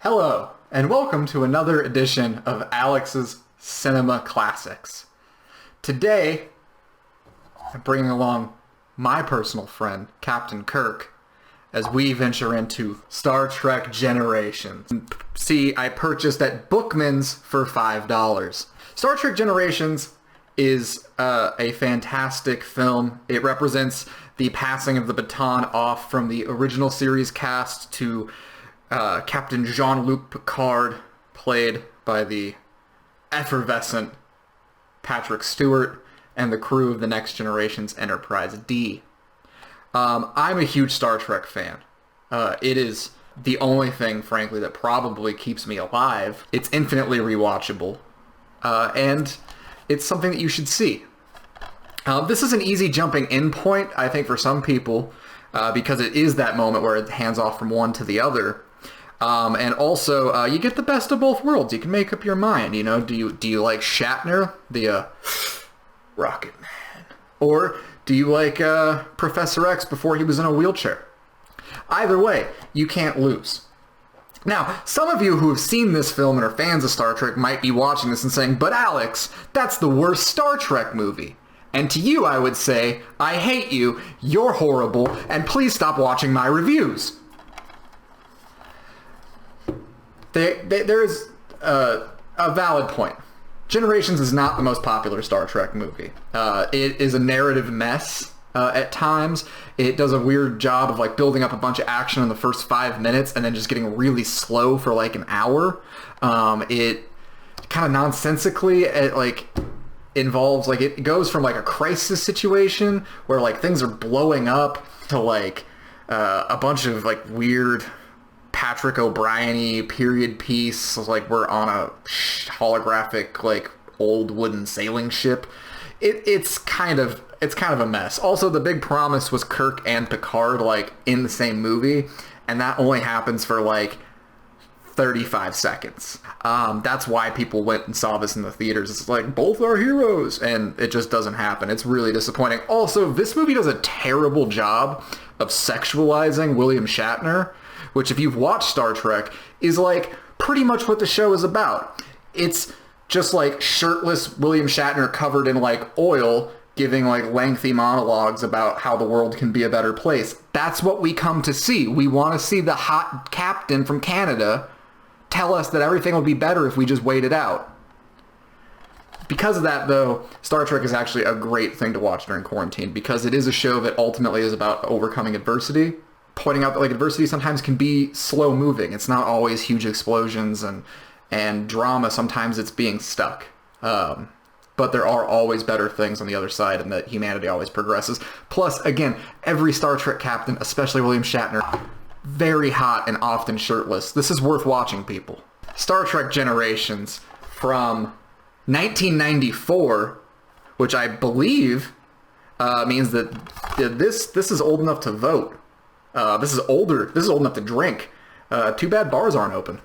Hello, and welcome to another edition of Alex's Cinema Classics. Today, I'm bringing along my personal friend, Captain Kirk, as we venture into Star Trek Generations. See, I purchased at Bookman's for $5. Star Trek Generations is a fantastic film. It represents the passing of the baton off from the original series cast to Captain Jean-Luc Picard, played by the effervescent Patrick Stewart, and the crew of the Next Generation's Enterprise D. I'm a huge Star Trek fan. It is the only thing, frankly, that probably keeps me alive. It's infinitely rewatchable, and it's something that you should see. This is an easy jumping in point, I think, for some people, because it is that moment where it hands off from one to the other. And also, you get the best of both worlds. You can make up your mind, you know, do you like Shatner, the Rocket Man? Or do you like Professor X before he was in a wheelchair? Either way, you can't lose. Now, some of you who have seen this film and are fans of Star Trek might be watching this and saying, but Alex, that's the worst Star Trek movie. And to you, I would say, I hate you, you're horrible, and please stop watching my reviews. There is a valid point. Generations is not the most popular Star Trek movie. It is a narrative mess at times. It does a weird job of like building up a bunch of action in the first 5 minutes and then just getting really slow for like an hour. It kind of nonsensically involves like it goes from like a crisis situation where like things are blowing up to like a bunch of like weird Patrick O'Brien-y period piece, like we're on a holographic like old wooden sailing ship. It's kind of a mess. Also, the big promise was Kirk and Picard like in the same movie, and that only happens for like 35 seconds. That's why people went and saw this in the theaters. It's like, both are heroes, and it just doesn't happen. It's really disappointing. Also, this movie does a terrible job of sexualizing William Shatner, which if you've watched Star Trek is like pretty much what the show is about. It's just like shirtless William Shatner covered in like oil giving like lengthy monologues about how the world can be a better place. That's what we come to see. We want to see the hot captain from Canada tell us that everything will be better if we just wait it out. Because of that, though, Star Trek is actually a great thing to watch during quarantine because it is a show that ultimately is about overcoming adversity. Pointing out that like adversity sometimes can be slow moving. It's not always huge explosions and drama. Sometimes it's being stuck. But there are always better things on the other side, and that humanity always progresses. Plus, again, every Star Trek captain, especially William Shatner, very hot and often shirtless. This is worth watching, people. Star Trek Generations from 1994, which I believe means that this is old enough to vote. This is old enough to drink. Too bad bars aren't open.